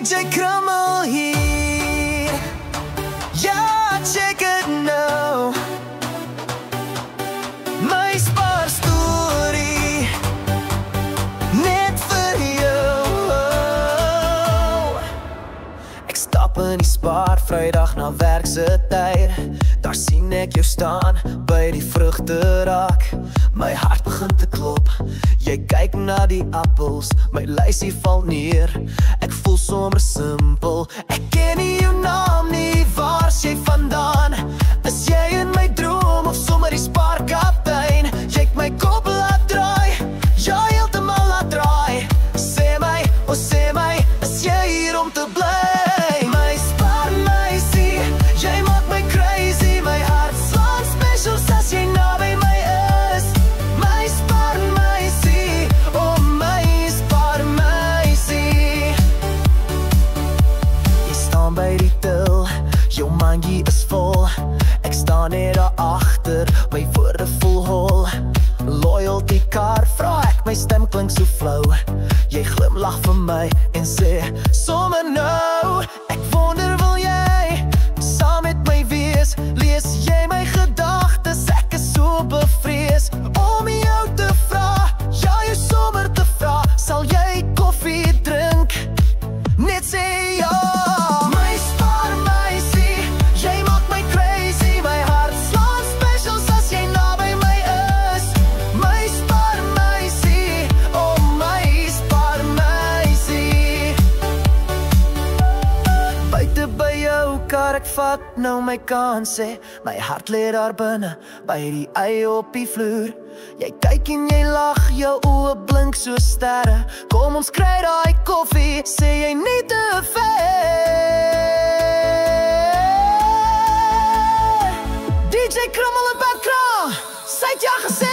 DJ Krummel hier. Ja, check it nou. My spaarstorie, net vir jou. Ek stap in die Spar Vrydag na werk se tyd. Daar sien ek jou staan by die vrugterak. My hart begin te klop. Jy kyk na die appels, my lysie val neer. Ek voel sommer simpel. Ek ken nie jou naam nie, waar's jy vandaan? Is jy in my droom of sommer die Sparkaptein? Jy het my kop laat draai, ja heeltemal laat draai. Sê my, oh sê my, is jy hier om te bly? My Sparmeisie, jy maak my crazy. My hart slaan specials as jy naby my is. My Sparmeisie, oh my Sparmeisie. Jy staan by die til, jou mandjie is vol. Ek staan net daar agter, my woorde voel hol. Loyalty card, vra ek, my stem klink so flou. Jy glimlag vir my en sê, sommer nou. Ek wonder, wil jy saam met my wees? Lees jy my gedagtes, ek is so bevrees om jou te vra, ja jou sommer te vra. Sal jy koffie drink? Net sê ja. My Sparmeisie, jy maak my crazy. My hart slaan specials as jy naby my is. My Sparmeisie, oh my Sparmeisie. Buite by jou kar ek vat nou my kanse. My hart lê daar binne, by die ei op die vloer. Jy kyk en jy lag, jou oë blink so sterre. Kom ons kry daai koffie, sê jy nie te ver. DJ Krummel en Bad Kraan, sy het ja gesê.